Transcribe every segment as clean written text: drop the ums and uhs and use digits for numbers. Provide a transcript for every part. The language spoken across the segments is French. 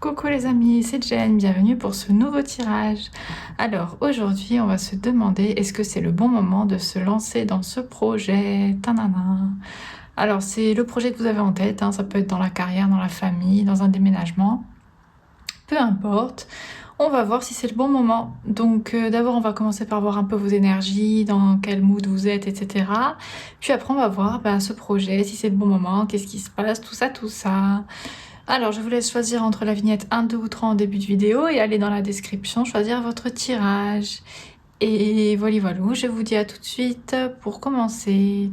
Coucou les amis, c'est Jen, bienvenue pour ce nouveau tirage. Alors aujourd'hui on va se demander est-ce que c'est le bon moment de se lancer dans ce projet. Tanana. Alors c'est le projet que vous avez en tête, hein, ça peut être dans la carrière, dans la famille, dans un déménagement, peu importe. On va voir si c'est le bon moment. Donc d'abord on va commencer par voir un peu vos énergies, dans quel mood vous êtes, etc. Puis après on va voir ce projet, si c'est le bon moment, qu'est-ce qui se passe, tout ça, tout ça. Alors, je vous laisse choisir entre la vignette 1, 2 ou 3 en début de vidéo et aller dans la description choisir votre tirage. Et voilà, voilà, je vous dis à tout de suite pour commencer.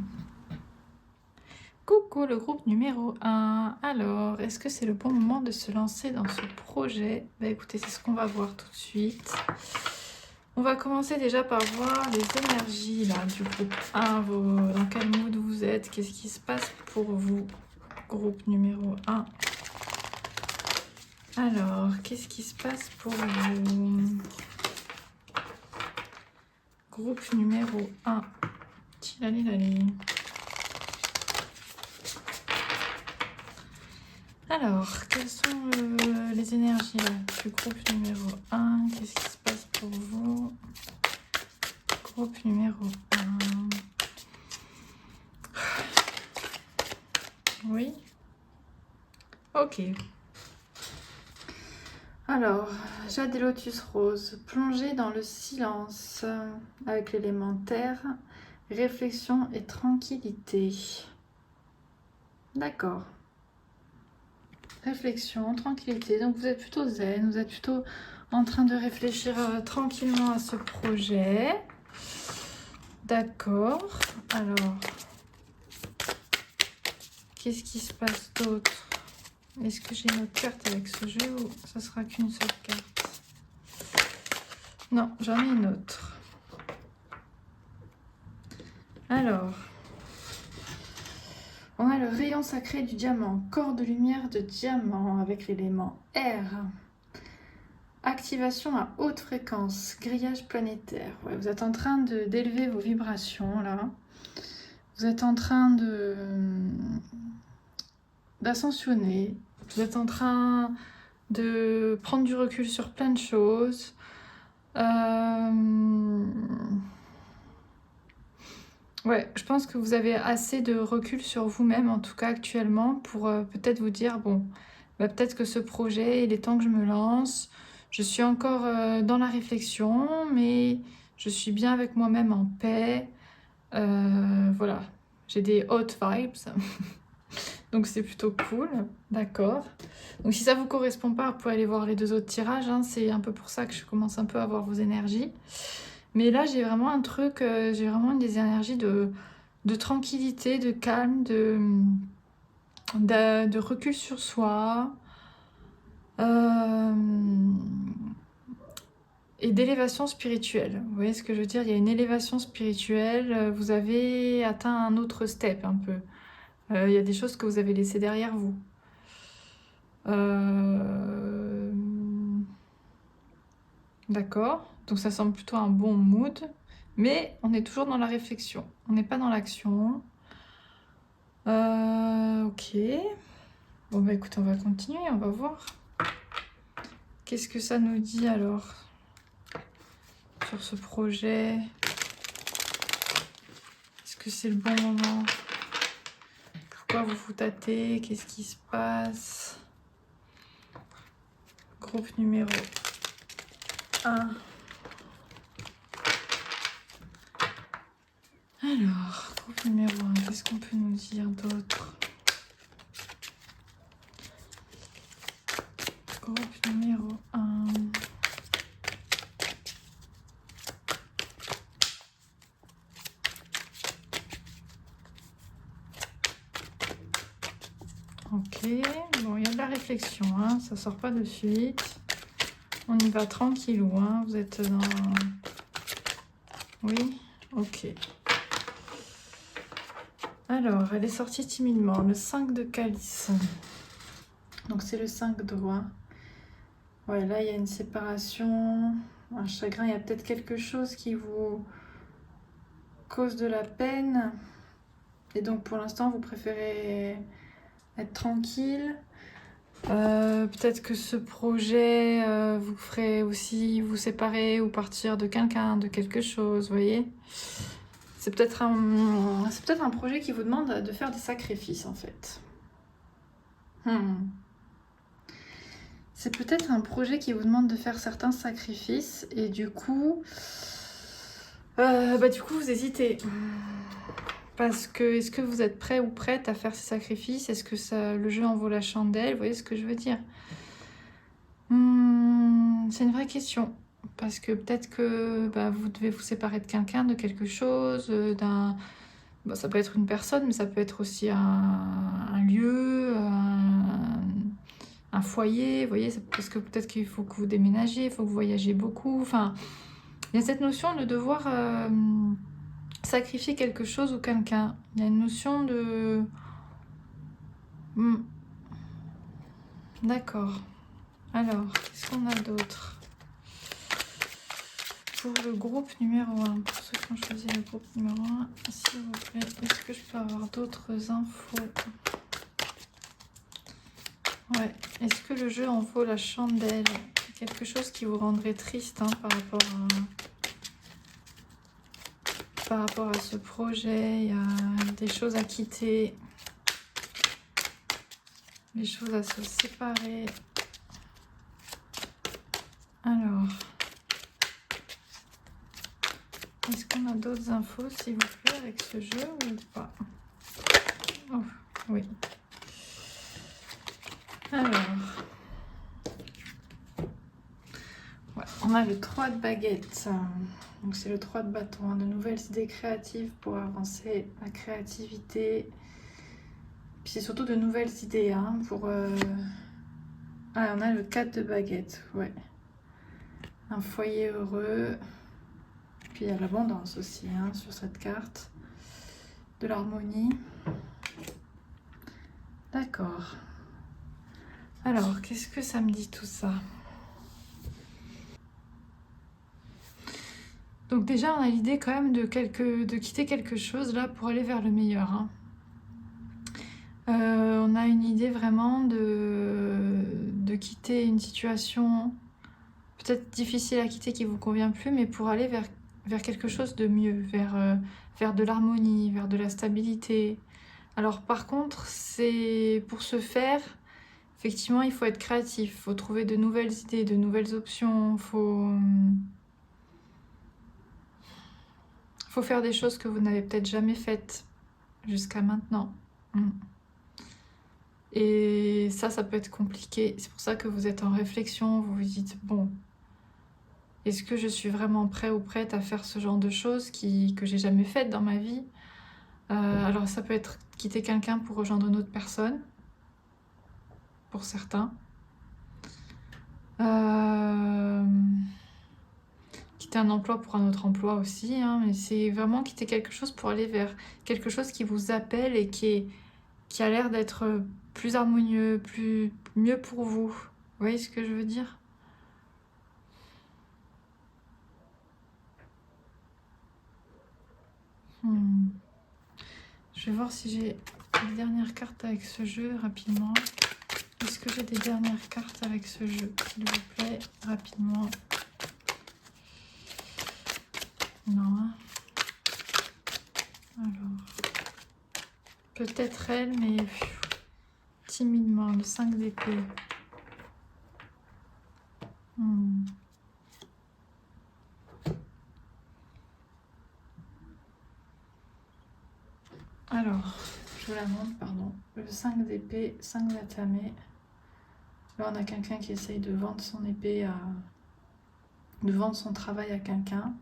Coucou le groupe numéro 1. Alors, est-ce que c'est le bon moment de se lancer dans ce projet? Écoutez, c'est ce qu'on va voir tout de suite. On va commencer déjà par voir les énergies là, du groupe 1. Dans quel mood vous êtes? Qu'est-ce qui se passe pour vous? Groupe numéro 1. Alors, qu'est-ce qui se passe pour vous? Groupe numéro 1. Tilalilali. Alors, quelles sont les énergies là, du groupe numéro 1? Qu'est-ce qui se passe pour vous? Groupe numéro 1. Oui. Ok. Alors, Jade et Lotus Rose, plongez dans le silence avec l'élément terre, réflexion et tranquillité. D'accord. Réflexion, tranquillité. Donc vous êtes plutôt zen, vous êtes plutôt en train de réfléchir tranquillement à ce projet. D'accord. Alors, qu'est-ce qui se passe d'autre? Est-ce que j'ai une autre carte avec ce jeu ou ça sera qu'une seule carte? Non, j'en ai une autre. Alors, on a le rayon sacré du diamant, corps de lumière de diamant avec l'élément air. Activation à haute fréquence, grillage planétaire. Ouais, vous êtes en train d'élever vos vibrations là. Vous êtes en train d'ascensionner. Vous êtes en train de prendre du recul sur plein de choses. Ouais, je pense que vous avez assez de recul sur vous-même, en tout cas actuellement, pour peut-être vous dire, bon, peut-être que ce projet, il est temps que je me lance. Je suis encore dans la réflexion, mais je suis bien avec moi-même en paix. Voilà, j'ai des hot vibes, donc c'est plutôt cool, d'accord. Donc si ça vous correspond pas, vous pouvez aller voir les deux autres tirages, hein. C'est un peu pour ça que je commence un peu à voir vos énergies. Mais là, j'ai vraiment un truc, j'ai vraiment des énergies de tranquillité, de calme, de recul sur soi. Et d'élévation spirituelle. Vous voyez ce que je veux dire? Il y a une élévation spirituelle, vous avez atteint un autre step un peu. Il y a des choses que vous avez laissées derrière vous. D'accord, donc ça semble plutôt un bon mood, mais on est toujours dans la réflexion, on n'est pas dans l'action. Ok, bon écoute, on va continuer, on va voir. Qu'est-ce que ça nous dit alors sur ce projet? Est-ce que c'est le bon moment? Pourquoi vous vous tâtez? Qu'est-ce qui se passe? Groupe numéro 1. Alors, groupe numéro 1, qu'est-ce qu'on peut nous dire d'autre? Groupe numéro 1. Ok, bon, il y a de la réflexion, hein, ça sort pas de suite. On y va tranquillou, hein, vous êtes dans... Oui, ok. Alors, elle est sortie timidement, le 5 de calice. Donc c'est le 5 de roi. Ouais, là il y a une séparation, un chagrin, il y a peut-être quelque chose qui vous cause de la peine. Et donc pour l'instant vous préférez être tranquille. Peut-être que ce projet vous ferait aussi vous séparer ou partir de quelqu'un, de quelque chose, vous voyez. C'est peut-être un projet qui vous demande de faire des sacrifices en fait. C'est peut-être un projet qui vous demande de faire certains sacrifices et du coup vous hésitez. Parce que, est-ce que vous êtes prêt ou prête à faire ces sacrifices? Est-ce que le jeu en vaut la chandelle? Vous voyez ce que je veux dire? C'est une vraie question. Parce que peut-être que vous devez vous séparer de quelqu'un, de quelque chose, ça peut être une personne, mais ça peut être aussi un lieu, un foyer, vous voyez, parce que peut-être qu'il faut que vous déménagiez, il faut que vous voyagez beaucoup. Enfin, il y a cette notion de devoir sacrifier quelque chose ou quelqu'un. Il y a une notion de... D'accord. Alors, qu'est-ce qu'on a d'autre? Pour le groupe numéro 1, pour ceux qui ont choisi le groupe numéro 1, s'il vous plaît, est-ce que je peux avoir d'autres infos? Ouais, est-ce que le jeu en vaut la chandelle? Quelque chose qui vous rendrait triste par rapport à ce projet. Il y a des choses à quitter, des choses à se séparer. Alors, est-ce qu'on a d'autres infos, s'il vous plaît, avec ce jeu ou pas? Oh, oui. Alors, ouais, on a le 3 de baguette. Donc c'est le 3 de bâton, de nouvelles idées créatives pour avancer la créativité. Puis c'est surtout de nouvelles idées pour... Ah, on a le 4 de baguette, ouais. Un foyer heureux. Puis il y a l'abondance aussi sur cette carte. De l'harmonie. D'accord. Alors, qu'est-ce que ça me dit tout ça? Donc déjà, on a l'idée quand même de quitter quelque chose là pour aller vers le meilleur. On a une idée vraiment de quitter une situation peut-être difficile à quitter qui ne vous convient plus, mais pour aller vers quelque chose de mieux, vers de l'harmonie, vers de la stabilité. Alors par contre, pour ce faire, effectivement, il faut être créatif, il faut trouver de nouvelles idées, de nouvelles options, il faut faire des choses que vous n'avez peut-être jamais faites jusqu'à maintenant. Et ça peut être compliqué. C'est pour ça que vous êtes en réflexion, vous vous dites, bon, est-ce que je suis vraiment prêt ou prête à faire ce genre de choses que j'ai jamais faites dans ma vie? Alors ça peut être quitter quelqu'un pour rejoindre une autre personne, pour certains. Quitter un emploi pour un autre emploi aussi, mais c'est vraiment quitter quelque chose pour aller vers quelque chose qui vous appelle et qui a l'air d'être plus harmonieux, mieux pour vous. Vous voyez ce que je veux dire? Je vais voir si j'ai les dernières cartes avec ce jeu rapidement. Est-ce que j'ai des dernières cartes avec ce jeu, s'il vous plaît, rapidement? Non. Alors, peut-être elle, mais timidement, le 5 d'épée. Alors, je vous la montre, pardon. Le 5 d'épée, 5 d'atamé. Là, on a quelqu'un qui essaye de vendre son épée de vendre son travail à quelqu'un.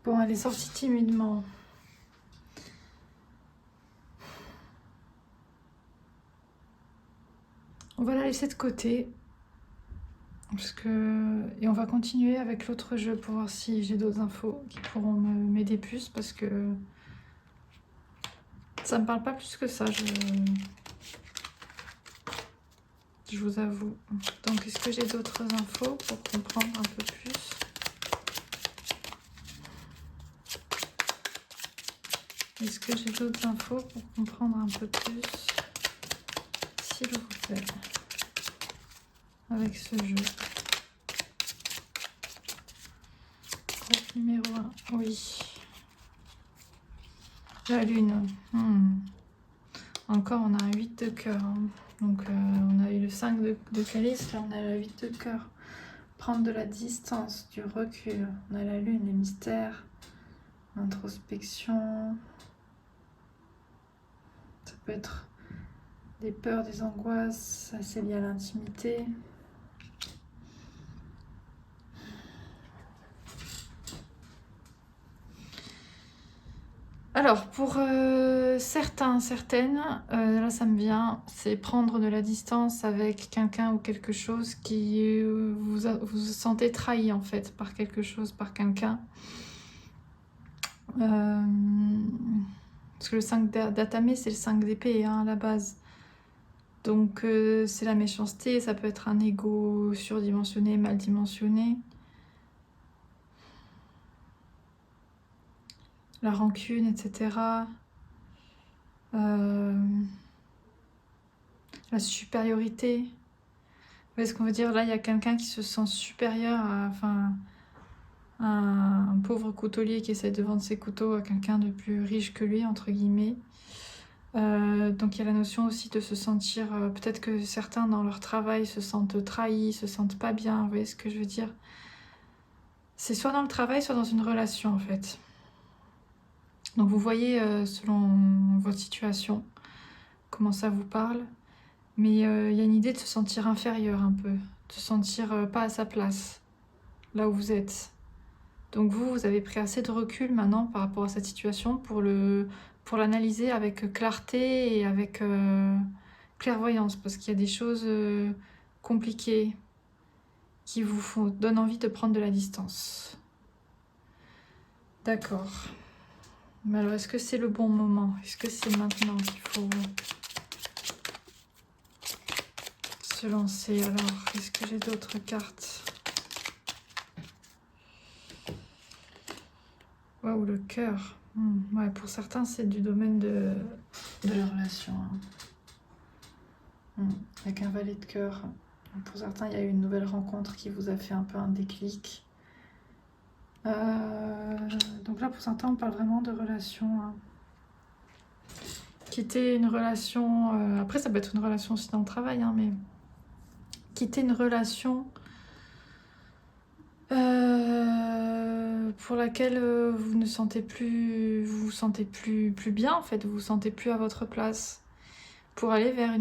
Bon, elle est sortie timidement. On va la laisser de côté. Et on va continuer avec l'autre jeu pour voir si j'ai d'autres infos qui pourront m'aider plus, parce que ça me parle pas plus que ça, je vous avoue. Donc est-ce que j'ai d'autres infos pour comprendre un peu plus? Est-ce que j'ai d'autres infos pour comprendre un peu plus, s'il vous plaît, avec ce jeu? Carte numéro 1, oui. La lune. Encore, on a un 8 de cœur. Hein. Donc, on a eu le 5 de calice, là, on a le 8 de cœur. Prendre de la distance, du recul. On a la lune, les mystères, l'introspection. Ça peut être des peurs, des angoisses, assez lié à l'intimité. Alors, pour certains, certaines, là ça me vient, c'est prendre de la distance avec quelqu'un ou quelque chose qui vous sentez trahi en fait par quelque chose, par quelqu'un. Parce que le 5 d'Atame, c'est le 5 d'épée hein, à la base. Donc c'est la méchanceté, ça peut être un ego surdimensionné, mal dimensionné. La rancune, etc. La supériorité. Vous voyez ce qu'on veut dire? Là, il y a quelqu'un qui se sent supérieur à, enfin, un pauvre coutelier qui essaie de vendre ses couteaux à quelqu'un de plus riche que lui, entre guillemets. Donc il y a la notion aussi de se sentir... peut-être que certains dans leur travail se sentent trahis, se sentent pas bien, vous voyez ce que je veux dire? C'est soit dans le travail, soit dans une relation en fait. Donc vous voyez, selon votre situation, comment ça vous parle. Mais il y a une idée de se sentir inférieur un peu, de se sentir pas à sa place, là où vous êtes. Donc vous avez pris assez de recul maintenant par rapport à cette situation pour l'analyser avec clarté et avec clairvoyance, parce qu'il y a des choses compliquées qui vous donnent envie de prendre de la distance. D'accord. Mais alors, est-ce que c'est le bon moment? Est-ce que c'est maintenant qu'il faut se lancer? Alors, est-ce que j'ai d'autres cartes? Waouh, le cœur. Ouais, pour certains, c'est du domaine de la relation. Avec un valet de cœur. Pour certains, il y a eu une nouvelle rencontre qui vous a fait un peu un déclic. Donc là, pour certains, on parle vraiment de relation. Quitter une relation... après, ça peut être une relation aussi dans le travail, hein, mais... Quitter une relation... pour laquelle vous ne sentez plus, vous vous sentez plus bien en fait, vous vous sentez plus à votre place, pour aller vers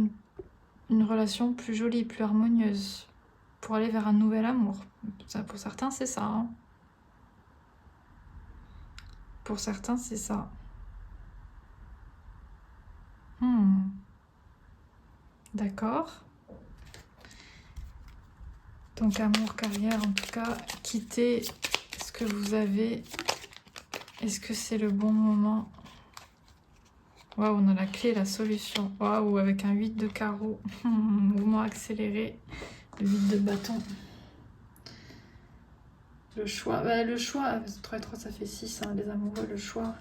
une relation plus jolie, plus harmonieuse, pour aller vers un nouvel amour. Ça, pour certains, c'est ça. Hein. Pour certains, c'est ça. D'accord. Donc amour, carrière, en tout cas, quitter ce que vous avez. Est-ce que c'est le bon moment? Waouh, on a la clé, la solution. Waouh, avec un 8 de carreau. Mouvement accéléré. Le 8 de bâton. Le choix. Bah, le choix, 3 et 3, ça fait 6, hein, les amoureux, le choix.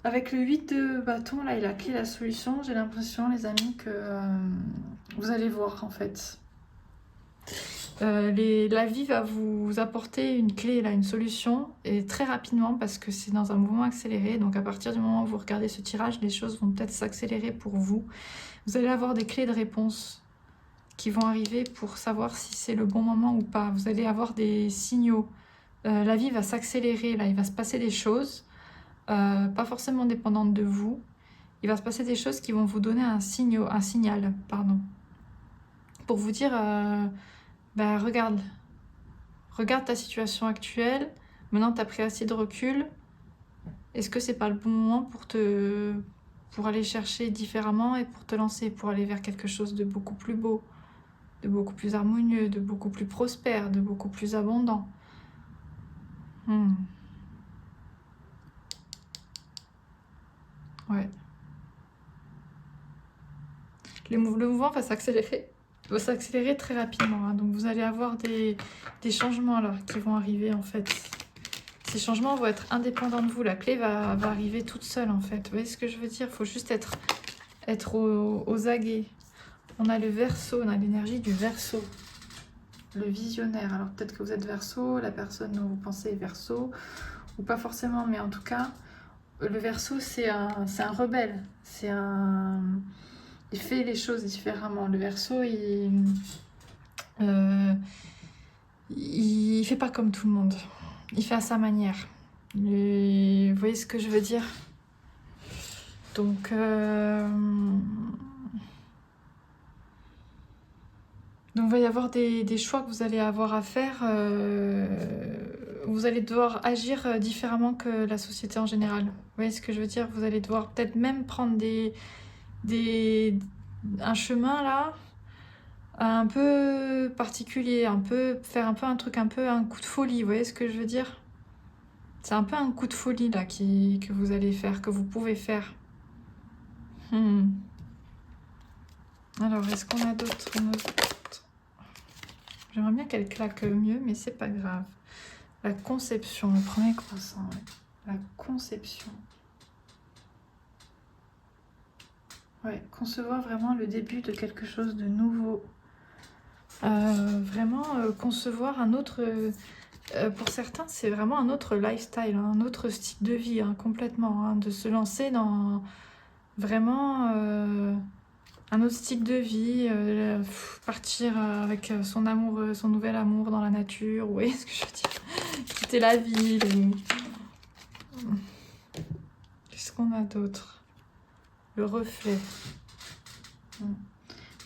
Avec le 8 de bâton, là, il a la clé, la solution. J'ai l'impression, les amis, que vous allez voir, en fait. La vie va vous apporter une clé, là, une solution, et très rapidement parce que c'est dans un mouvement accéléré. Donc à partir du moment où vous regardez ce tirage, les choses vont peut-être s'accélérer pour vous. Vous allez avoir des clés de réponse qui vont arriver pour savoir si c'est le bon moment ou pas. Vous allez avoir des signaux. La vie va s'accélérer, là, il va se passer des choses, pas forcément dépendantes de vous. Il va se passer des choses qui vont vous donner un signal, pardon, pour vous dire... bah, regarde ta situation actuelle, maintenant tu as pris assez de recul, est-ce que c'est pas le bon moment pour aller chercher différemment et pour te lancer, pour aller vers quelque chose de beaucoup plus beau, de beaucoup plus harmonieux, de beaucoup plus prospère, de beaucoup plus abondant. Ouais. Le mouvement va s'accélérer. Va s'accélérer très rapidement, hein. Donc vous allez avoir des changements là qui vont arriver en fait. Ces changements vont être indépendants de vous. La clé va arriver toute seule en fait. Vous voyez ce que je veux dire? Il faut juste être aux aguets. On a le Verseau, on a l'énergie du Verseau. Le visionnaire. Alors peut-être que vous êtes Verseau, la personne dont vous pensez est Verseau, ou pas forcément, mais en tout cas, le Verseau c'est un rebelle. Il fait les choses différemment. Le Verseau, il fait pas comme tout le monde. Il fait à sa manière. Vous voyez ce que je veux dire? Donc, il va y avoir des choix que vous allez avoir à faire. Vous allez devoir agir différemment que la société en général. Vous voyez ce que je veux dire? Vous allez devoir peut-être même prendre un chemin là un peu particulier, faire un peu un truc, un peu un coup de folie. Vous voyez ce que je veux dire? C'est un peu un coup de folie là que vous allez faire, que vous pouvez faire. Alors, est-ce qu'on a d'autres? J'aimerais bien qu'elle claque mieux, mais c'est pas grave. La conception, le premier croissant. Ouais. La conception. Ouais, concevoir vraiment le début de quelque chose de nouveau. Vraiment concevoir un autre... pour certains, c'est vraiment un autre lifestyle, hein, un autre style de vie, hein, complètement. Hein, de se lancer dans vraiment un autre style de vie, partir avec son amour, son nouvel amour dans la nature, vous voyez ce que je veux dire? Quitter la ville. Qu'est-ce qu'on a d'autre? Le reflet.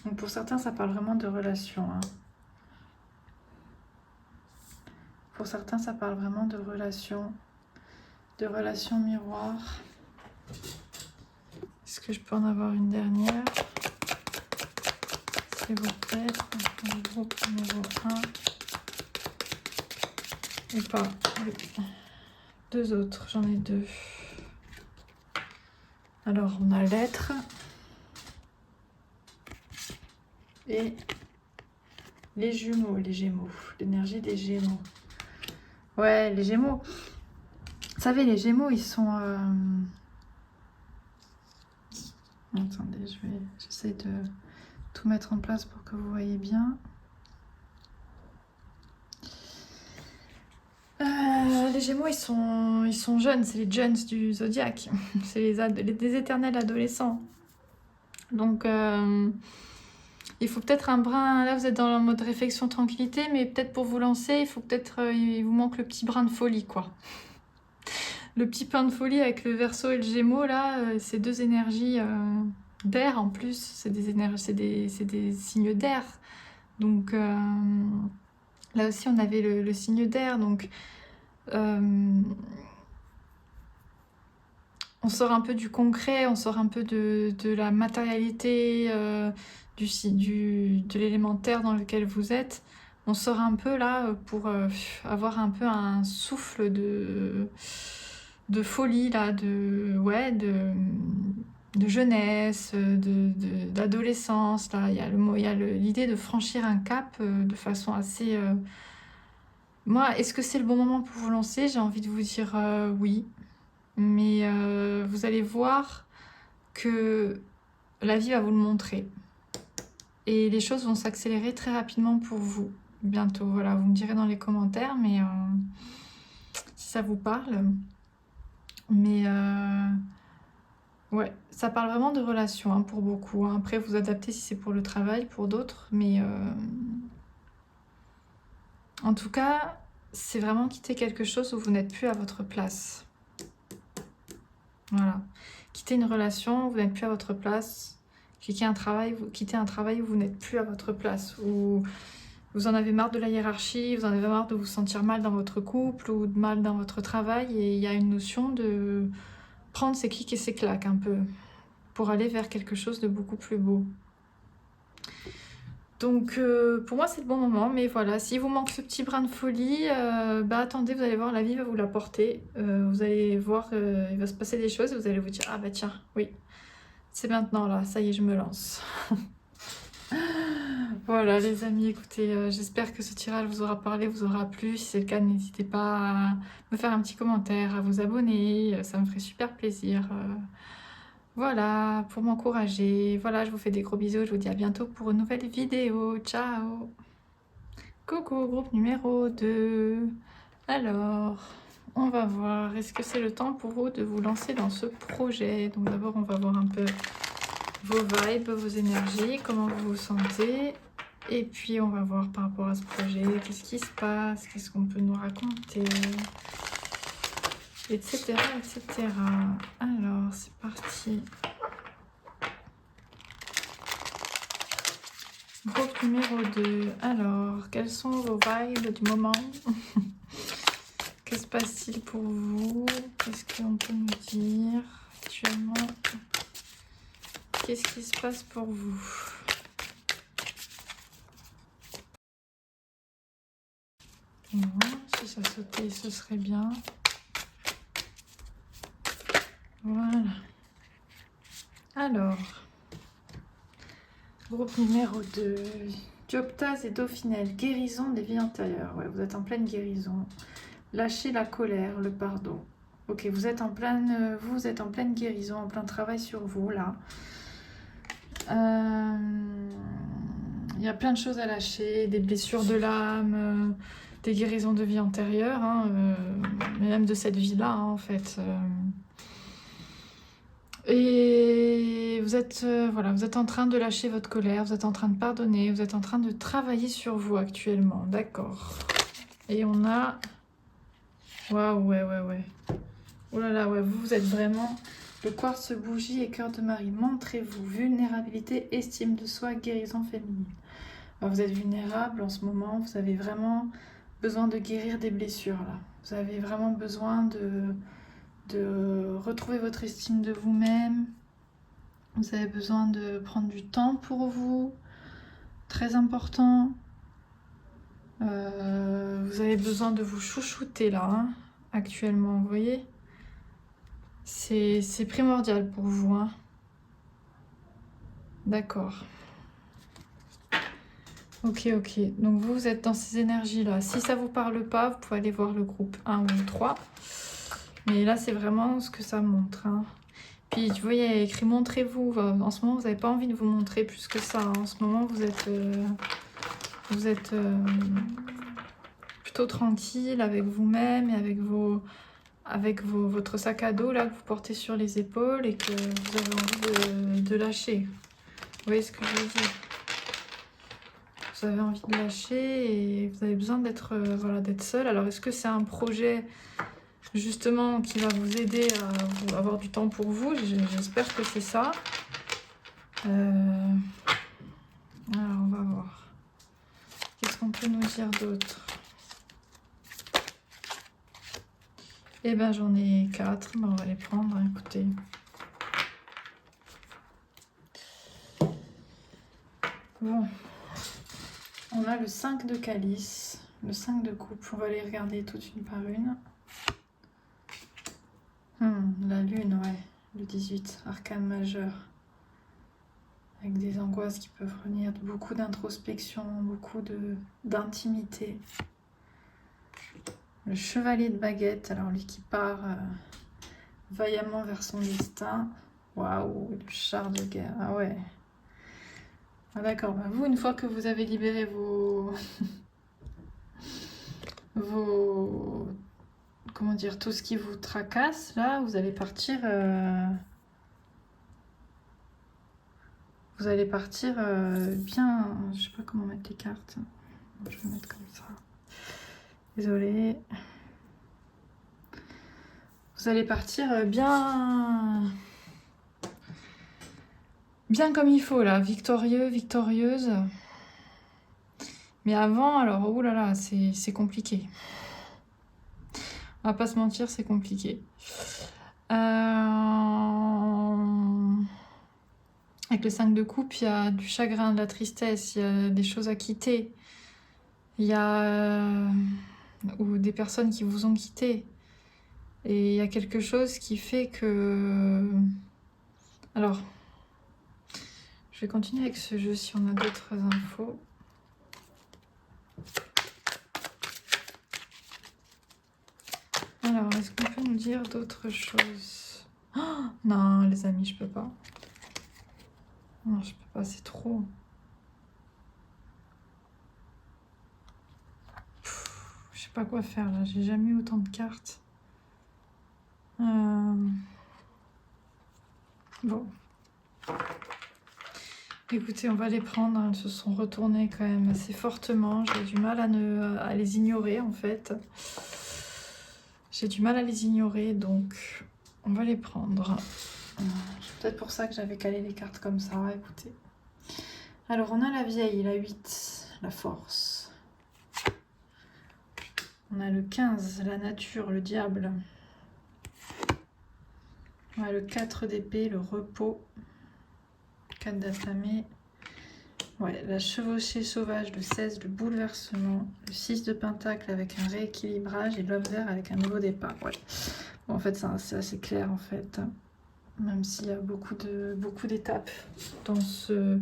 Donc pour certains, ça parle vraiment de relations. Hein. Pour certains, ça parle vraiment de relations miroirs. Est-ce que je peux en avoir une dernière? S'il vous plaît, le groupe numéro 1. Ou pas. Deux autres, j'en ai deux. Alors, on a l'être. Et les Gémeaux, l'énergie des Gémeaux. Ouais, les Gémeaux. Vous savez, les Gémeaux, ils sont... Attendez, j'essaie de tout mettre en place pour que vous voyez bien. Les Gémeaux, ils sont jeunes, c'est les jeunes du zodiaque. C'est des éternels adolescents. Donc... il faut peut-être un brin, là vous êtes dans le mode réflexion, tranquillité, mais peut-être pour vous lancer, il faut peut-être, il vous manque le petit brin de folie, quoi. Le petit brin de folie avec le Verseau et le Gémeaux, là, c'est deux énergies d'air en plus, c'est des signes d'air. Donc là aussi on avait le signe d'air, donc on sort un peu du concret, on sort un peu de la matérialité, de l'élémentaire dans lequel vous êtes. On sort un peu là pour avoir un peu un souffle de folie, là, de jeunesse, d'adolescence. Là. Il y a l'idée de franchir un cap de façon assez... Moi, est-ce que c'est le bon moment pour vous lancer? J'ai envie de vous dire oui. Mais vous allez voir que la vie va vous le montrer. Et les choses vont s'accélérer très rapidement pour vous, bientôt. Voilà, vous me direz dans les commentaires, mais si ça vous parle. Mais ouais, ça parle vraiment de relations hein, pour beaucoup. Hein. Après, vous adaptez si c'est pour le travail, pour d'autres. Mais en tout cas, c'est vraiment quitter quelque chose où vous n'êtes plus à votre place. Voilà. Quitter une relation, vous n'êtes plus à votre place. Quitter un travail où vous n'êtes plus à votre place. Où vous en avez marre de la hiérarchie, vous en avez marre de vous sentir mal dans votre couple ou mal dans votre travail. Et il y a une notion de prendre ses clics et ses claques un peu. Pour aller vers quelque chose de beaucoup plus beau. Donc pour moi c'est le bon moment, mais voilà, s'il vous manque ce petit brin de folie, attendez, vous allez voir, la vie va vous l'apporter. Vous allez voir, il va se passer des choses et vous allez vous dire, ah bah tiens, oui, c'est maintenant là, ça y est, je me lance. Voilà les amis, écoutez, j'espère que ce tirage vous aura parlé, vous aura plu. Si c'est le cas, n'hésitez pas à me faire un petit commentaire, à vous abonner, ça me ferait super plaisir. Voilà, pour m'encourager. Voilà, je vous fais des gros bisous, je vous dis à bientôt pour une nouvelle vidéo. Ciao! Coucou, groupe numéro 2. Alors, on va voir, est-ce que c'est le temps pour vous de vous lancer dans ce projet? Donc d'abord, on va voir un peu vos vibes, vos énergies, comment vous vous sentez. Et puis, on va voir par rapport à ce projet, qu'est-ce qui se passe, qu'est-ce qu'on peut nous raconter, etc., etc. Alors, c'est parti. Groupe numéro 2. Alors, quelles sont vos vibes du moment? Que se passe-t-il pour vous? Qu'est-ce qu'on peut nous dire actuellement? Qu'est-ce qui se passe pour vous? Non, si ça sautait, ce serait bien. Voilà. Alors, groupe numéro 2. Dioptase et Dauphinelle, guérison des vies antérieures. Ouais, vous êtes en pleine guérison. Lâchez la colère, le pardon. Ok, vous êtes en pleine guérison, en plein travail sur vous, là. Il y a plein de choses à lâcher, des blessures de l'âme, des guérisons de vie antérieure, hein, mais même de cette vie-là, hein, en fait. Et vous êtes, voilà, vous êtes en train de lâcher votre colère, vous êtes en train de pardonner, vous êtes en train de travailler sur vous actuellement, d'accord. Et on a... Waouh, ouais. Oh là là, ouais, vous êtes vraiment... Le quartz, bougie et cœur de Marie. Montrez-vous. Vulnérabilité, estime de soi, guérison féminine. Alors, vous êtes vulnérable en ce moment. Vous avez vraiment besoin de guérir des blessures, là. Vous avez vraiment besoin de retrouver votre estime de vous-même. Vous avez besoin de prendre du temps pour vous. Très important. Vous avez besoin de vous chouchouter, là, hein, actuellement, vous voyez ? C'est primordial pour vous, hein. D'accord. Ok. Donc vous êtes dans ces énergies-là. Si ça vous parle pas, vous pouvez aller voir le groupe 1 ou 3. Mais là, c'est vraiment ce que ça montre, hein. Puis, tu vois, il y a écrit « Montrez-vous ». En ce moment, vous n'avez pas envie de vous montrer plus que ça, hein. En ce moment, vous êtes plutôt tranquille avec vous-même et avec votre sac à dos là que vous portez sur les épaules et que vous avez envie de lâcher. Vous voyez ce que je veux dire? Vous avez envie de lâcher et vous avez besoin d'être voilà, d'être seul. Alors est-ce que c'est un projet justement qui va vous aider à avoir du temps pour vous? J'espère que c'est ça. Alors on va voir. Qu'est-ce qu'on peut nous dire d'autre? Eh ben j'en ai 4, mais on va les prendre, écoutez. Bon, on a le 5 de calice, le 5 de coupe, on va les regarder toutes une par une. La lune, ouais, le 18, arcane majeur. Avec des angoisses qui peuvent venir, beaucoup d'introspection, beaucoup d'intimité. Le chevalier de baguette, alors lui qui part vaillamment vers son destin. Waouh, le char de guerre, ah ouais. Ah d'accord, bah vous, une fois que vous avez libéré comment dire, tout ce qui vous tracasse, là, vous allez partir... Vous allez partir bien... Je sais pas comment mettre les cartes. Je vais mettre comme ça. Désolée. Vous allez partir bien comme il faut, là. Victorieux, victorieuse. Mais avant, alors, oh là là, c'est compliqué. On va pas se mentir, c'est compliqué. Avec le 5 de coupe, il y a du chagrin, de la tristesse, il y a des choses à quitter. Il y a... ou des personnes qui vous ont quitté. Et il y a quelque chose qui fait que... Alors, je vais continuer avec ce jeu si on a d'autres infos. Alors, est-ce qu'on peut nous dire d'autres choses? Oh, non, les amis, je peux pas. Non, je peux pas, c'est trop. Je sais pas quoi faire là, j'ai jamais eu autant de cartes. Bon. Écoutez, on va les prendre, elles se sont retournées quand même assez fortement. J'ai du mal à les ignorer en fait. J'ai du mal à les ignorer, donc on va les prendre. C'est peut-être pour ça que j'avais calé les cartes comme ça, écoutez. Alors on a la vieille, la 8, la force. On a le 15, la nature, le diable. On a le 4 d'épée, le repos. 4 d'affamé. Ouais, la chevauchée sauvage, le 16, le bouleversement. Le 6 de pentacle avec un rééquilibrage et l'homme vert avec un nouveau départ. Ouais. Bon, en fait, c'est assez clair en fait. Même s'il y a beaucoup d'étapes dans ce...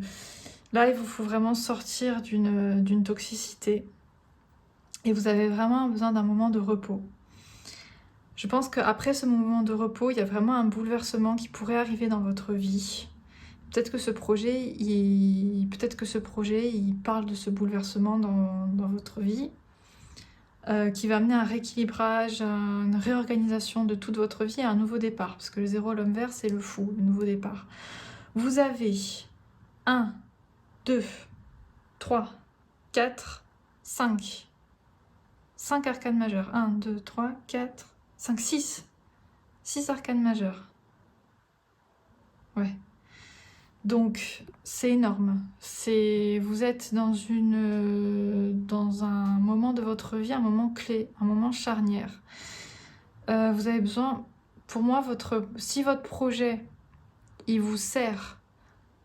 Là, il vous faut vraiment sortir d'une toxicité. Et vous avez vraiment besoin d'un moment de repos. Je pense qu'après ce moment de repos, il y a vraiment un bouleversement qui pourrait arriver dans votre vie. Peut-être que ce projet, il parle de ce bouleversement dans votre vie, qui va amener un rééquilibrage, une réorganisation de toute votre vie et un nouveau départ. Parce que le 0, l'homme vert, c'est le fou, le nouveau départ. Vous avez 1, 2, 3, 4, 5. 5 arcanes majeures. 1, 2, 3, 4, 5, 6. 6 arcanes majeures. Ouais. Donc, c'est énorme. Vous êtes dans un moment de votre vie, un moment clé, un moment charnière. Vous avez besoin, pour moi, si votre projet, il vous sert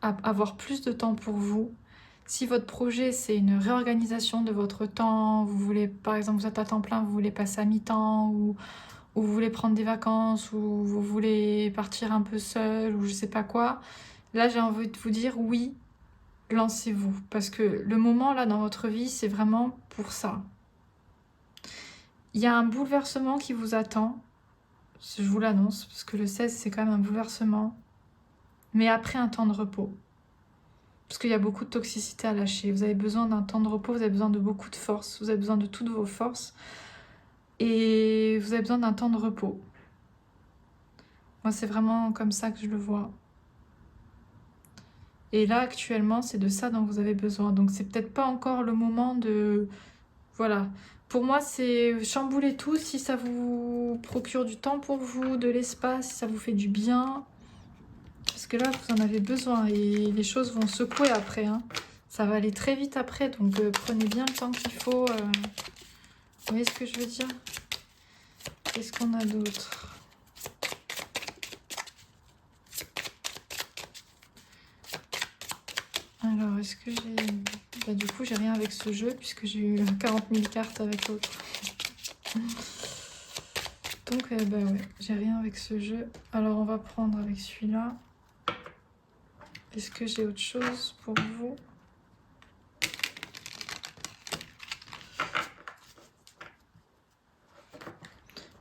à avoir plus de temps pour vous, si votre projet, c'est une réorganisation de votre temps, vous voulez, par exemple, vous êtes à temps plein, vous voulez passer à mi-temps, ou vous voulez prendre des vacances, ou vous voulez partir un peu seul, ou je sais pas quoi, là, j'ai envie de vous dire oui, lancez-vous. Parce que le moment, là, dans votre vie, c'est vraiment pour ça. Il y a un bouleversement qui vous attend. Je vous l'annonce, parce que le 16, c'est quand même un bouleversement. Mais après un temps de repos. Parce qu'il y a beaucoup de toxicité à lâcher. Vous avez besoin d'un temps de repos, vous avez besoin de beaucoup de force. Vous avez besoin de toutes vos forces. Et vous avez besoin d'un temps de repos. Moi, c'est vraiment comme ça que je le vois. Et là, actuellement, c'est de ça dont vous avez besoin. Donc, c'est peut-être pas encore le moment de... Voilà. Pour moi, c'est chambouler tout si ça vous procure du temps pour vous, de l'espace, si ça vous fait du bien. Parce que là, vous en avez besoin et les choses vont secouer après. Hein. Ça va aller très vite après, donc prenez bien le temps qu'il faut. Vous voyez ce que je veux dire? Qu'est-ce qu'on a d'autre? Alors, est-ce que j'ai... Bah, du coup, j'ai rien avec ce jeu, puisque j'ai eu 40 000 cartes avec l'autre. Donc, bah ouais, j'ai rien avec ce jeu. Alors, on va prendre avec celui-là. Est-ce que j'ai autre chose pour vous?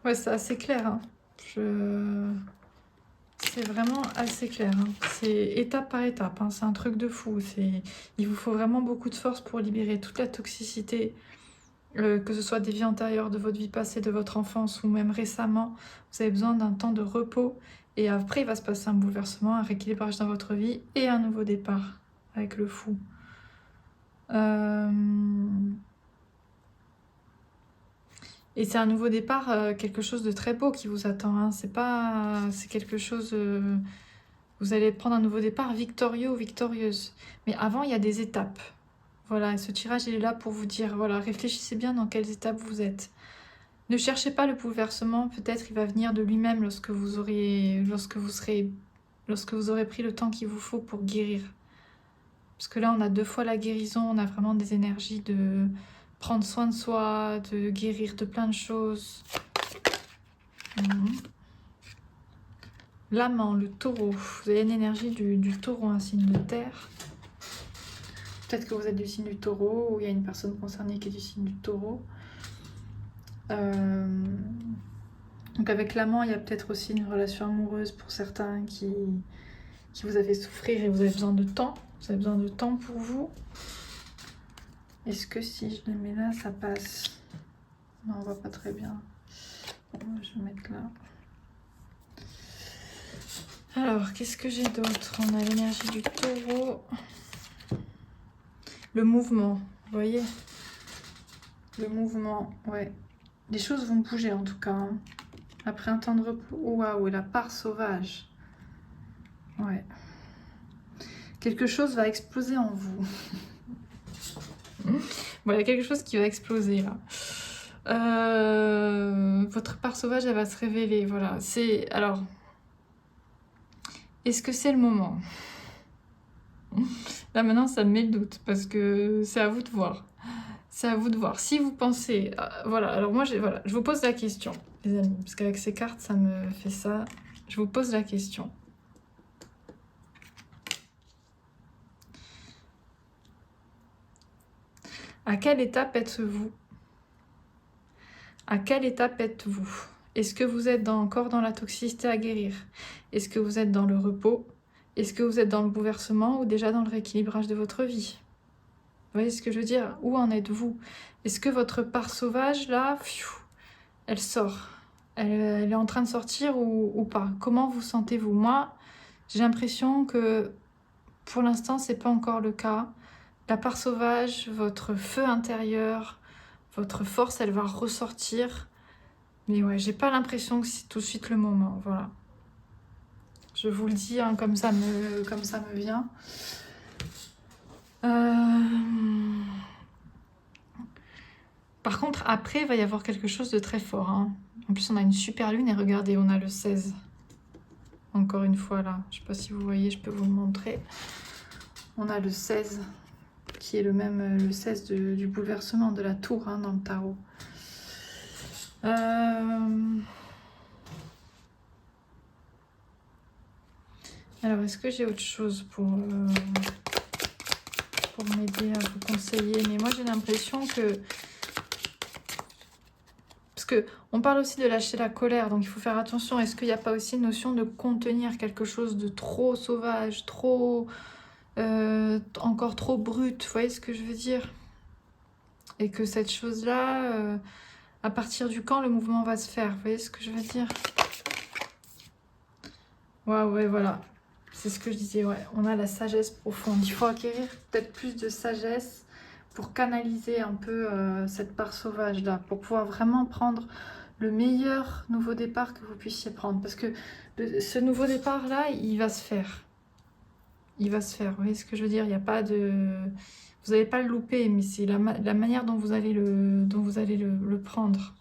Ouais, c'est assez clair. Hein. C'est vraiment assez clair. Hein. C'est étape par étape. Hein. C'est un truc de fou. Il vous faut vraiment beaucoup de force pour libérer toute la toxicité, que ce soit des vies antérieures, de votre vie passée, de votre enfance ou même récemment. Vous avez besoin d'un temps de repos. Et après, il va se passer un bouleversement, un rééquilibrage dans votre vie et un nouveau départ avec le fou. Et c'est un nouveau départ, quelque chose de très beau qui vous attend. Hein. C'est quelque chose... vous allez prendre un nouveau départ victorieux ou victorieuse. Mais avant, il y a des étapes. Voilà, ce tirage, il est là pour vous dire, voilà, réfléchissez bien dans quelles étapes vous êtes. Ne cherchez pas le bouleversement, peut-être il va venir de lui-même lorsque vous aurez pris le temps qu'il vous faut pour guérir. Parce que là, on a 2 fois la guérison, on a vraiment des énergies de prendre soin de soi, de guérir de plein de choses. L'amant, le taureau. Vous avez une énergie du taureau, un signe de terre. Peut-être que vous êtes du signe du taureau, ou il y a une personne concernée qui est du signe du taureau. Donc avec l'amant, il y a peut-être aussi une relation amoureuse pour certains qui vous a fait souffrir et vous avez besoin de temps. Vous avez besoin de temps pour vous. Est-ce que si je le mets là, ça passe? Non, on voit pas très bien. Bon, je vais mettre là. Alors, qu'est-ce que j'ai d'autre? On a l'énergie du taureau. Le mouvement, vous voyez? Le mouvement, ouais. Les choses vont bouger en tout cas. Hein. Après un temps de repos. Waouh, et la part sauvage. Ouais. Quelque chose va exploser en vous. Bon, il y a quelque chose qui va exploser là. Votre part sauvage, elle va se révéler. Voilà. C'est. Alors. Est-ce que c'est le moment? Là maintenant, ça me met le doute parce que c'est à vous de voir. C'est à vous de voir. Si vous pensez. Voilà. Alors moi, voilà, je vous pose la question, les amis. Parce qu'avec ces cartes, ça me fait ça. Je vous pose la question. À quelle étape êtes-vous? À quelle étape êtes-vous? Est-ce que vous êtes encore dans la toxicité à guérir? Est-ce que vous êtes dans le repos? Est-ce que vous êtes dans le bouleversement ou déjà dans le rééquilibrage de votre vie? Vous voyez ce que je veux dire? Où en êtes-vous? Est-ce que votre part sauvage, là, elle sort? Elle est en train de sortir ou pas? Comment vous sentez-vous? Moi, j'ai l'impression que pour l'instant, c'est pas encore le cas. La part sauvage, votre feu intérieur, votre force, elle va ressortir. Mais ouais, j'ai pas l'impression que c'est tout de suite le moment. Voilà. Je vous le dis, hein, comme ça me vient. Par contre, après, il va y avoir quelque chose de très fort. Hein. En plus, on a une super lune et regardez, on a le 16. Encore une fois, là. Je sais pas si vous voyez, je peux vous le montrer. On a le 16, qui est le 16 du bouleversement, de la tour hein, dans le tarot. Alors, est-ce que j'ai autre chose pour m'aider à vous conseiller? Mais moi, j'ai l'impression que... Parce qu'on parle aussi de lâcher la colère, donc il faut faire attention. Est-ce qu'il n'y a pas aussi une notion de contenir quelque chose de trop sauvage, trop... encore trop brute, vous voyez ce que je veux dire? Et que cette chose-là, à partir du quand le mouvement va se faire, vous voyez ce que je veux dire? Waouh, ouais, voilà. C'est ce que je disais, ouais. On a la sagesse profonde. Il faut acquérir peut-être plus de sagesse pour canaliser un peu cette part sauvage-là, pour pouvoir vraiment prendre le meilleur nouveau départ que vous puissiez prendre. Parce que ce nouveau départ-là, il va se faire. Il va se faire, vous voyez ce que je veux dire? Il n'y a pas de... Vous n'allez pas le louper, mais c'est la manière dont vous allez le prendre.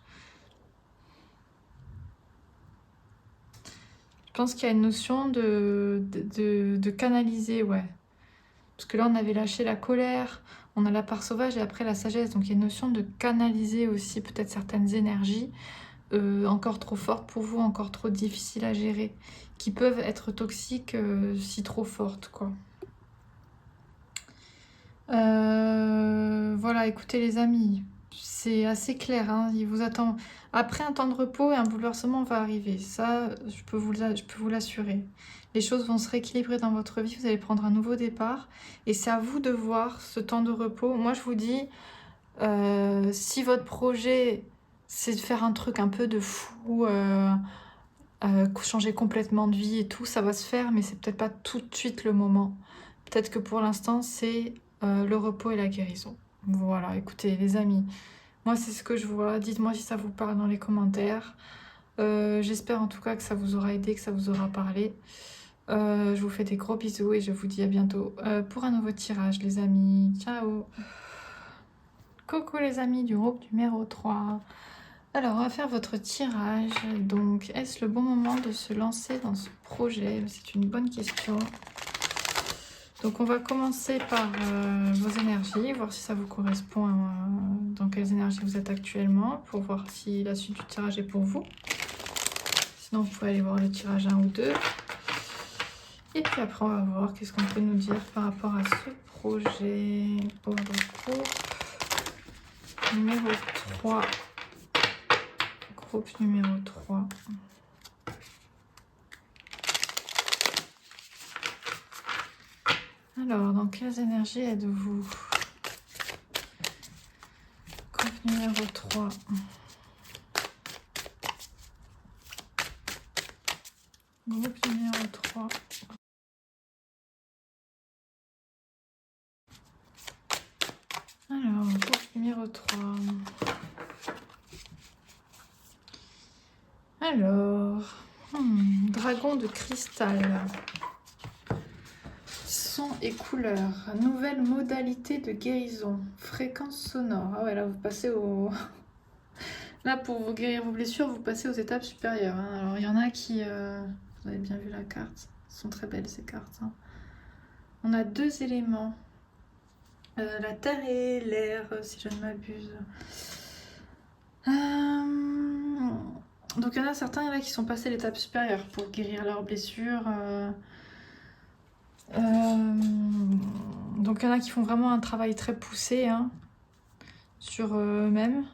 Je pense qu'il y a une notion de canaliser, ouais. Parce que là, on avait lâché la colère, on a la part sauvage et après la sagesse. Donc, il y a une notion de canaliser aussi peut-être certaines énergies encore trop fortes pour vous, encore trop difficiles à gérer, qui peuvent être toxiques si trop fortes, quoi. Voilà, écoutez les amis, c'est assez clair, hein, il vous attend. Après un temps de repos et un bouleversement va arriver, ça je peux vous l'assurer. Les choses vont se rééquilibrer dans votre vie, vous allez prendre un nouveau départ et c'est à vous de voir ce temps de repos. Moi je vous dis, si votre projet c'est de faire un truc un peu de fou, changer complètement de vie et tout, ça va se faire, mais c'est peut-être pas tout de suite le moment. Peut-être que pour l'instant c'est le repos et la guérison. Voilà, écoutez les amis, moi c'est ce que je vois, dites-moi si ça vous parle dans les commentaires. J'espère en tout cas que ça vous aura aidé, que ça vous aura parlé. Je vous fais des gros bisous et je vous dis à bientôt pour un nouveau tirage les amis. Ciao. Coucou les amis du groupe numéro 3. Alors on va faire votre tirage. Donc est-ce le bon moment de se lancer dans ce projet? C'est une bonne question. Donc on va commencer par vos énergies, voir si ça vous correspond, dans quelles énergies vous êtes actuellement, pour voir si la suite du tirage est pour vous. Sinon vous pouvez aller voir le tirage 1 ou 2. Et puis après on va voir qu'est-ce qu'on peut nous dire par rapport à ce projet. Pour le groupe numéro 3. Groupe numéro 3. Alors, dans quelles énergies êtes-vous? Groupe numéro 3. Groupe numéro 3. Alors, groupe numéro 3. Alors, dragon de cristal. Son et couleur. Nouvelle modalité de guérison. Fréquence sonore. Ah ouais, là vous passez au... Là pour vous guérir vos blessures, vous passez aux étapes supérieures. Hein. Alors il y en a qui... Vous avez bien vu la carte. Elles sont très belles ces cartes. Hein. On a 2 éléments. La terre et l'air, si je ne m'abuse. Donc il y en a certains là qui sont passés à l'étape supérieure pour guérir leurs blessures. Donc il y en a qui font vraiment un travail très poussé hein, sur eux-mêmes.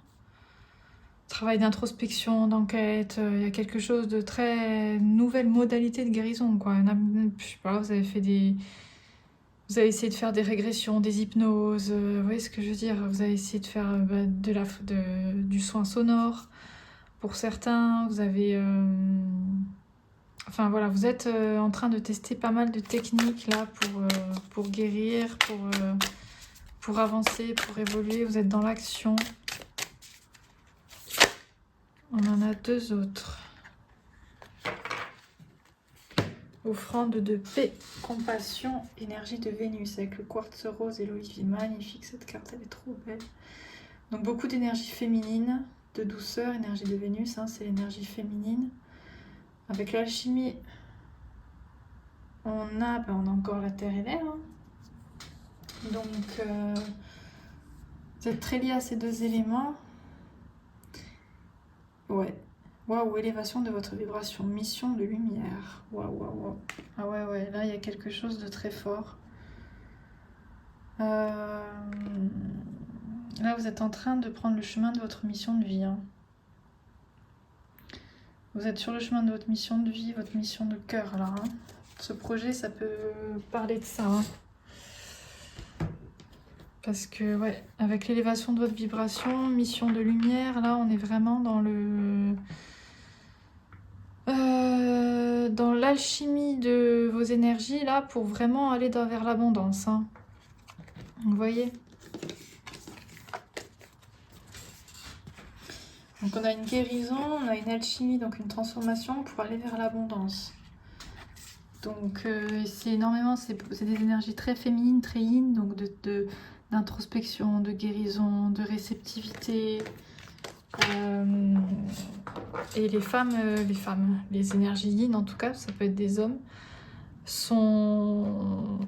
Travail d'introspection, d'enquête. Il y a quelque chose de très nouvelle modalité de guérison. Quoi. Il y en a, je sais pas, vous avez fait des... Vous avez essayé de faire des régressions, des hypnoses, vous voyez ce que je veux dire? Vous avez essayé de faire du soin sonore. Pour certains, vous avez... Enfin voilà, vous êtes en train de tester pas mal de techniques là pour guérir, pour avancer, pour évoluer. Vous êtes dans l'action. On en a 2 autres. Offrande de paix, compassion, énergie de Vénus avec le quartz rose et l'olivier. Magnifique cette carte, elle est trop belle. Donc beaucoup d'énergie féminine, de douceur, énergie de Vénus, hein, c'est l'énergie féminine. Avec l'alchimie, on a encore la terre et l'air. Hein. Donc vous êtes très liés à ces 2 éléments. Ouais. Waouh, élévation de votre vibration, mission de lumière. Waouh, waouh, waouh. Ah ouais, là il y a quelque chose de très fort. Là vous êtes en train de prendre le chemin de votre mission de vie. Hein. Vous êtes sur le chemin de votre mission de vie, votre mission de cœur là. Hein. Ce projet, ça peut parler de ça. Hein. Parce que, ouais, avec l'élévation de votre vibration, mission de lumière, là on est vraiment dans le... dans l'alchimie de vos énergies là pour vraiment aller vers l'abondance. Hein. Vous voyez? Donc on a une guérison, on a une alchimie, donc une transformation pour aller vers l'abondance. Donc c'est énormément, c'est des énergies très féminines, très yin, donc d'introspection, de guérison, de réceptivité. Et les femmes, les énergies yin en tout cas, ça peut être des hommes, ont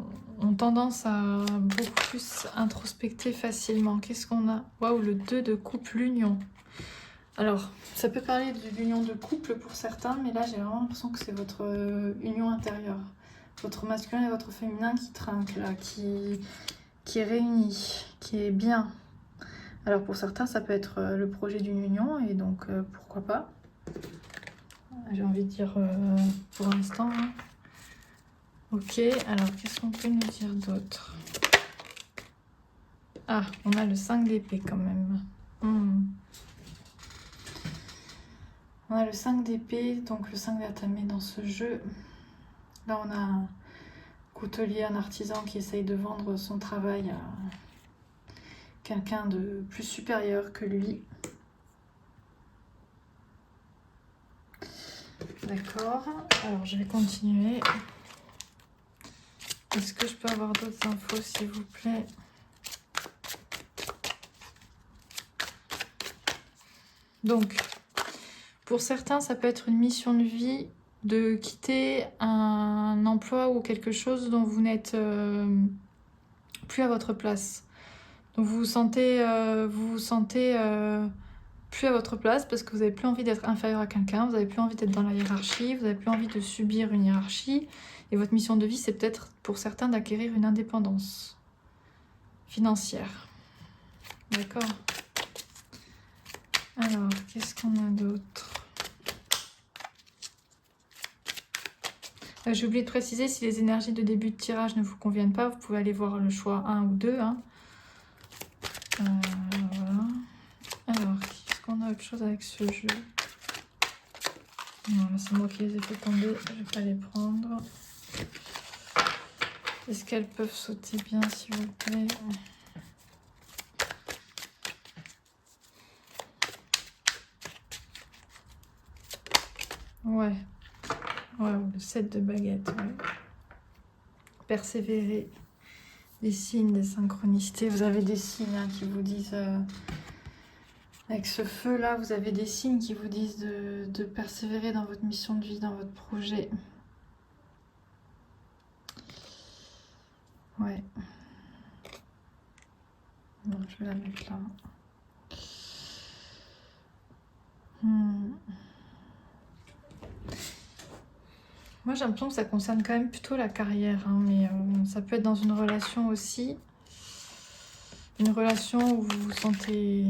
tendance à beaucoup plus introspecter facilement. Qu'est-ce qu'on a? Waouh, le 2 de coupe, l'union. Alors, ça peut parler de l'union de couple pour certains, mais là j'ai vraiment l'impression que c'est votre union intérieure. Votre masculin et votre féminin qui trinquent là, qui est réuni, qui est bien. Alors pour certains, ça peut être le projet d'une union, et donc pourquoi pas. J'ai envie de dire pour l'instant. Hein. Ok, alors qu'est-ce qu'on peut nous dire d'autre? Ah, on a le 5 d'épée quand même. On a le 5 d'épée, donc le 5 d'atamé dans ce jeu. Là, on a un coutelier, un artisan qui essaye de vendre son travail à quelqu'un de plus supérieur que lui. D'accord, alors je vais continuer. Est-ce que je peux avoir d'autres infos, s'il vous plaît? Donc, pour certains, ça peut être une mission de vie de quitter un emploi ou quelque chose dont vous n'êtes plus à votre place. Donc vous vous sentez plus à votre place parce que vous n'avez plus envie d'être inférieur à quelqu'un, vous n'avez plus envie d'être dans la hiérarchie, vous n'avez plus envie de subir une hiérarchie. Et votre mission de vie, c'est peut-être pour certains d'acquérir une indépendance financière. D'accord? Alors, qu'est-ce qu'on a d'autre? J'ai oublié de préciser, si les énergies de début de tirage ne vous conviennent pas, vous pouvez aller voir le choix 1 ou 2. Hein. Voilà. Alors, est-ce qu'on a autre chose avec ce jeu? Non, c'est moi qui les ai fait tomber, je vais pas les prendre. Est-ce qu'elles peuvent sauter bien, s'il vous plaît? Ouais. Ouais, le 7 de baguette, ouais. Persévérer. Des signes, des synchronicités. Vous avez des signes hein, qui vous disent... avec ce feu-là, vous avez des signes qui vous disent de persévérer dans votre mission de vie, dans votre projet. Ouais. Bon, je vais la mettre là. Moi, j'ai l'impression que ça concerne quand même plutôt la carrière, hein, mais ça peut être dans une relation aussi. Une relation où vous vous sentez...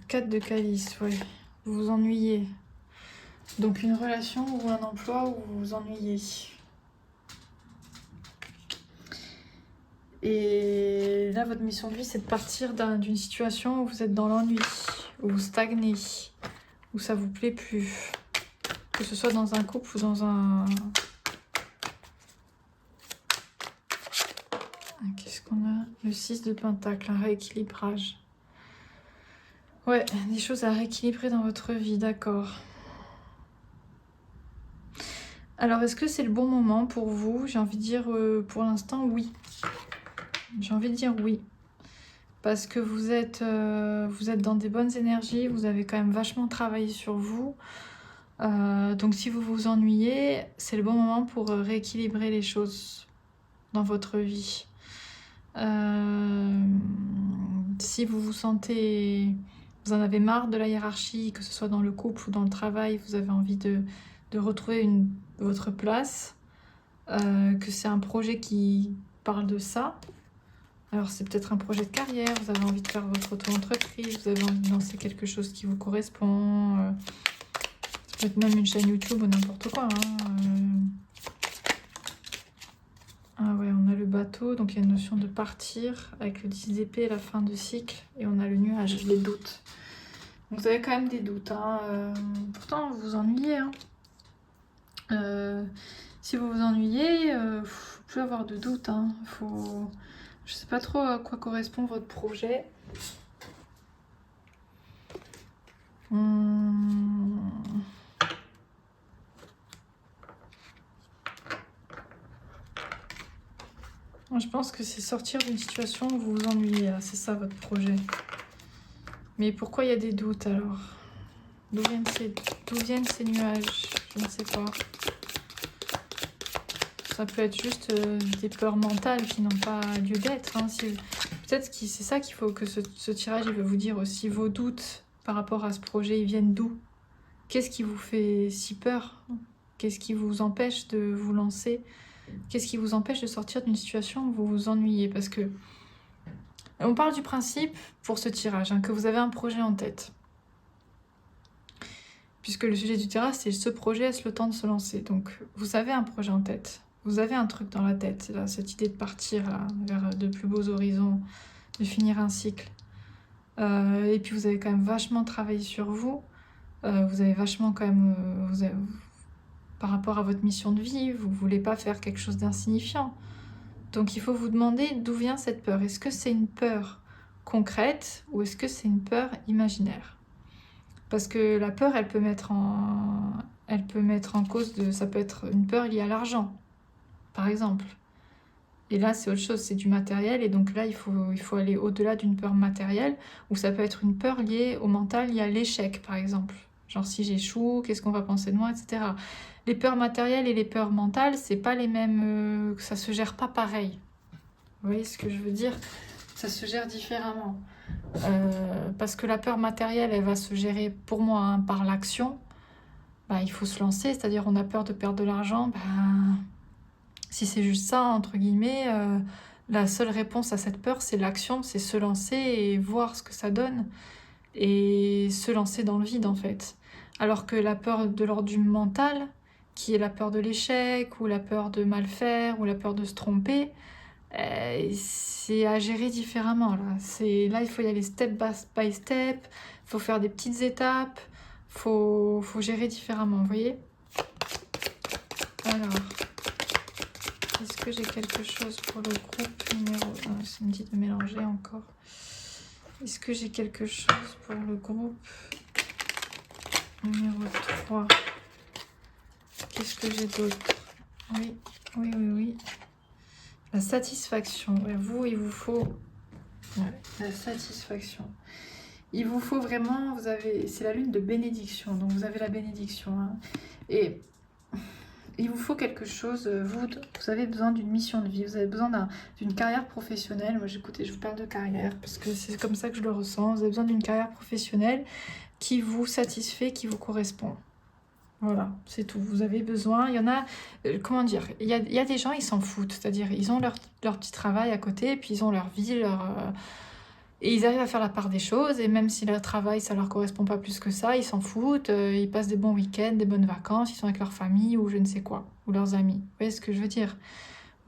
4 de calice, ouais. Vous vous ennuyez. Donc une relation ou un emploi où vous vous ennuyez. Et là, votre mission de vie, c'est de partir d'une situation où vous êtes dans l'ennui, où vous stagnez, où ça vous plaît plus. Que ce soit dans un couple ou dans un... Qu'est-ce qu'on a? Le 6 de pentacle, un rééquilibrage. Ouais, des choses à rééquilibrer dans votre vie, d'accord. Alors, est-ce que c'est le bon moment pour vous? J'ai envie de dire, pour l'instant, oui. J'ai envie de dire oui. Parce que vous êtes dans des bonnes énergies, vous avez quand même vachement travaillé sur vous. Donc si vous vous ennuyez, c'est le bon moment pour rééquilibrer les choses dans votre vie. Si vous vous sentez... Vous en avez marre de la hiérarchie, que ce soit dans le couple ou dans le travail, vous avez envie de retrouver votre place, que c'est un projet qui parle de ça. Alors c'est peut-être un projet de carrière, vous avez envie de faire votre auto-entreprise, vous avez envie de lancer quelque chose qui vous correspond, ça peut être même une chaîne YouTube ou n'importe quoi. Hein. Ah ouais, on a le bateau, donc il y a une notion de partir avec le 10 d'épée, la fin de cycle, et on a le nuage, les doutes. Donc vous avez quand même des doutes. Hein. Pourtant, vous vous ennuyez. Hein. Si vous vous ennuyez, il ne faut plus avoir de doutes. Hein. Je ne sais pas trop à quoi correspond votre projet. Je pense que c'est sortir d'une situation où vous vous ennuyez. C'est ça votre projet. Mais pourquoi il y a des doutes alors? D'où viennent ces nuages? Je ne sais pas. Ça peut être juste des peurs mentales qui n'ont pas lieu d'être. Hein. Peut-être que c'est ça qu'il faut que ce tirage il veut vous dire aussi. Vos doutes par rapport à ce projet, ils viennent d'où? Qu'est-ce qui vous fait si peur? Qu'est-ce qui vous empêche de vous lancer? Qu'est-ce qui vous empêche de sortir d'une situation où vous vous ennuyez? Parce que on parle du principe pour ce tirage, hein, que vous avez un projet en tête. Puisque le sujet du tirage, c'est ce projet, est-ce le temps de se lancer? Donc, vous avez un projet en tête. Vous avez un truc dans la tête, là, cette idée de partir là, vers de plus beaux horizons, de finir un cycle. Et puis, vous avez quand même vachement travaillé sur vous. Vous avez vachement quand même... par rapport à votre mission de vie, vous ne voulez pas faire quelque chose d'insignifiant. Donc il faut vous demander d'où vient cette peur. Est-ce que c'est une peur concrète ou est-ce que c'est une peur imaginaire? Parce que la peur, elle peut mettre en cause de... Ça peut être une peur liée à l'argent, par exemple. Et là, c'est autre chose, c'est du matériel. Et donc là, il faut aller au-delà d'une peur matérielle, ou ça peut être une peur liée au mental, liée à l'échec, par exemple. Genre, si j'échoue, qu'est-ce qu'on va penser de moi, etc. Les peurs matérielles et les peurs mentales, c'est pas les mêmes... ça se gère pas pareil. Vous voyez ce que je veux dire? Ça se gère différemment. Parce que la peur matérielle, elle va se gérer, pour moi, hein, par l'action. Bah, il faut se lancer, c'est-à-dire on a peur de perdre de l'argent. Bah, si c'est juste ça, entre guillemets, la seule réponse à cette peur, c'est l'action, c'est se lancer et voir ce que ça donne. Et se lancer dans le vide, en fait. Alors que la peur de l'ordre du mental... qui est la peur de l'échec, ou la peur de mal faire, ou la peur de se tromper, c'est à gérer différemment. Là, il faut y aller step by step, il faut faire des petites étapes, faut gérer différemment, vous voyez. Alors, est-ce que j'ai quelque chose pour le groupe numéro... ça me dit de mélanger encore. Est-ce que j'ai quelque chose pour le groupe numéro 3? Qu'est-ce que j'ai d'autre? Oui. La satisfaction. Ouais, vous, il vous faut... la satisfaction. Il vous faut vraiment... C'est la lune de bénédiction. Donc, vous avez la bénédiction. Hein. Et... il vous faut quelque chose, vous avez besoin d'une mission de vie, vous avez besoin d'une carrière professionnelle. Moi, écoutez, je vous parle de carrière parce que c'est comme ça que je le ressens. Vous avez besoin d'une carrière professionnelle qui vous satisfait, qui vous correspond. Voilà, c'est tout. Vous avez besoin, il y en a, comment dire, il y a des gens, ils s'en foutent. C'est-à-dire, ils ont leur petit travail à côté, et puis ils ont leur vie, et ils arrivent à faire la part des choses, et même si leur travail, ça leur correspond pas plus que ça, ils s'en foutent, ils passent des bons week-ends, des bonnes vacances, ils sont avec leur famille ou je ne sais quoi, ou leurs amis. Vous voyez ce que je veux dire?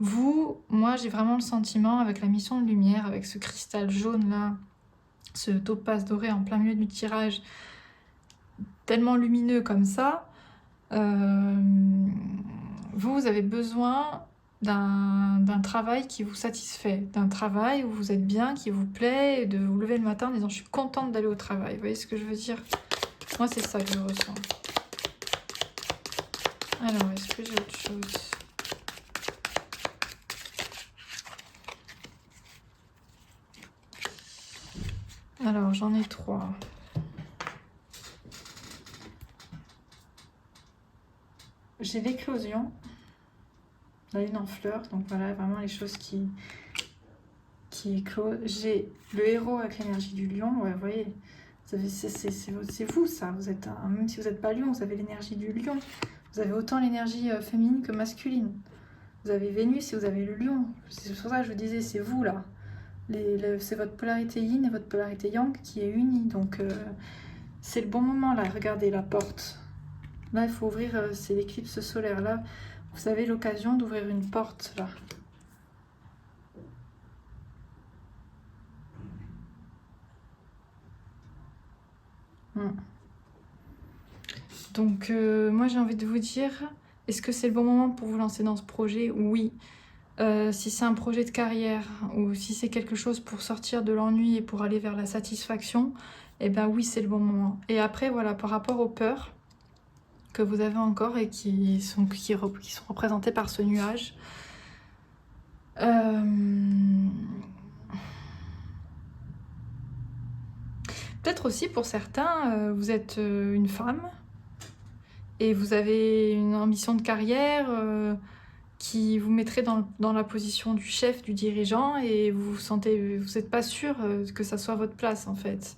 Vous, moi, j'ai vraiment le sentiment, avec la mission de lumière, avec ce cristal jaune là, ce topaz doré en plein milieu du tirage, tellement lumineux comme ça, vous avez besoin d'un travail qui vous satisfait, d'un travail où vous êtes bien, qui vous plaît, et de vous lever le matin en disant je suis contente d'aller au travail. Vous voyez ce que je veux dire? Moi, c'est ça que je ressens. Alors, est-ce que j'ai autre chose? Alors, j'en ai 3. J'ai l'éclosion, la lune en fleurs, donc voilà, vraiment les choses qui éclosent. J'ai le héros avec l'énergie du lion, ouais, vous voyez, c'est vous ça, vous êtes même si vous n'êtes pas lion, vous avez l'énergie du lion, vous avez autant l'énergie féminine que masculine. Vous avez Vénus et vous avez le lion, c'est pour ça que je vous disais, c'est vous là. C'est votre polarité yin et votre polarité yang qui est unie, donc c'est le bon moment là, regardez la porte. Là, il faut ouvrir, c'est l'éclipse solaire. Là, vous avez l'occasion d'ouvrir une porte, là. Donc, moi, j'ai envie de vous dire, est-ce que c'est le bon moment pour vous lancer dans ce projet? Oui. Si c'est un projet de carrière ou si c'est quelque chose pour sortir de l'ennui et pour aller vers la satisfaction, eh bien oui, c'est le bon moment. Et après, voilà, par rapport aux peurs que vous avez encore et qui sont représentées par ce nuage, peut-être aussi pour certains, vous êtes une femme et vous avez une ambition de carrière qui vous mettrait dans la position du chef, du dirigeant, et vous n'êtes pas sûr que ça soit votre place en fait.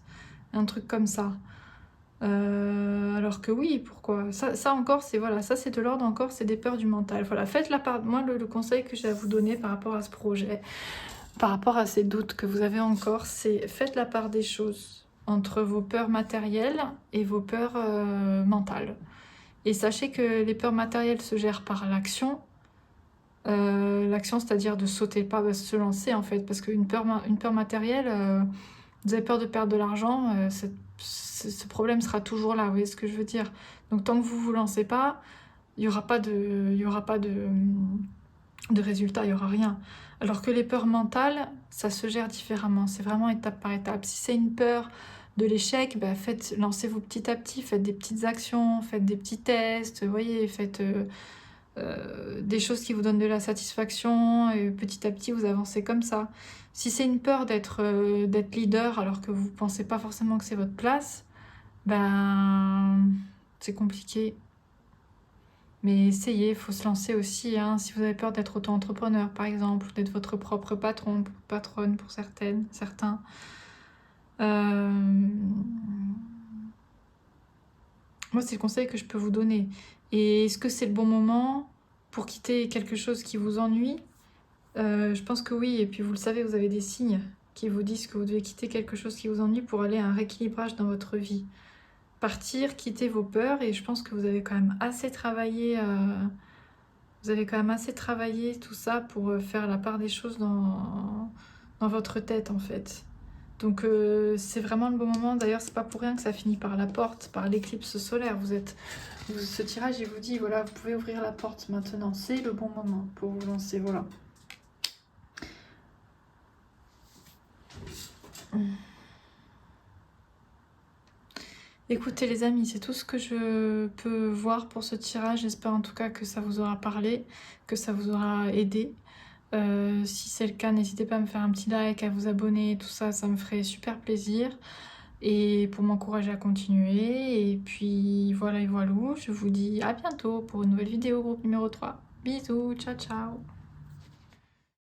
Un truc comme ça. Alors que oui, pourquoi? Ça encore, c'est voilà, ça c'est de l'ordre encore, c'est des peurs du mental. Voilà, faites la part. Moi, le conseil que j'ai à vous donner par rapport à ce projet, par rapport à ces doutes que vous avez encore, c'est faites la part des choses entre vos peurs matérielles et vos peurs mentales. Et sachez que les peurs matérielles se gèrent par l'action. L'action, c'est-à-dire de sauter pas, de se lancer en fait, parce qu'une peur matérielle, vous avez peur de perdre de l'argent, ce problème sera toujours là, vous voyez ce que je veux dire? Donc tant que vous vous lancez pas, il y aura pas de résultat, il y aura rien. Alors que les peurs mentales, ça se gère différemment, c'est vraiment étape par étape. Si c'est une peur de l'échec, bah lancez-vous petit à petit, faites des petites actions, faites des petits tests, vous voyez, faites des choses qui vous donnent de la satisfaction, et petit à petit vous avancez comme ça. Si c'est une peur d'être leader alors que vous pensez pas forcément que c'est votre place, ben c'est compliqué. Mais essayez, il faut se lancer aussi. Hein. Si vous avez peur d'être auto-entrepreneur par exemple, ou d'être votre propre patronne pour certains. Moi, c'est le conseil que je peux vous donner. Et est-ce que c'est le bon moment pour quitter quelque chose qui vous ennuie? Je pense que oui. Et puis vous le savez, vous avez des signes qui vous disent que vous devez quitter quelque chose qui vous ennuie pour aller à un rééquilibrage dans votre vie. partir, quitter vos peurs, et je pense que vous avez quand même assez travaillé, tout ça pour faire la part des choses dans votre tête en fait. Donc c'est vraiment le bon moment. D'ailleurs, c'est pas pour rien que ça finit par la porte, par l'éclipse solaire. Ce tirage, il vous dit, voilà, vous pouvez ouvrir la porte maintenant. C'est le bon moment pour vous lancer, voilà. Écoutez les amis, c'est tout ce que je peux voir pour ce tirage. J'espère en tout cas que ça vous aura parlé, que ça vous aura aidé. Si c'est le cas, n'hésitez pas à me faire un petit like, à vous abonner, tout ça, ça me ferait super plaisir. Et pour m'encourager à continuer. Et puis voilà et voilà, je vous dis à bientôt pour une nouvelle vidéo groupe numéro 3. Bisous, ciao ciao.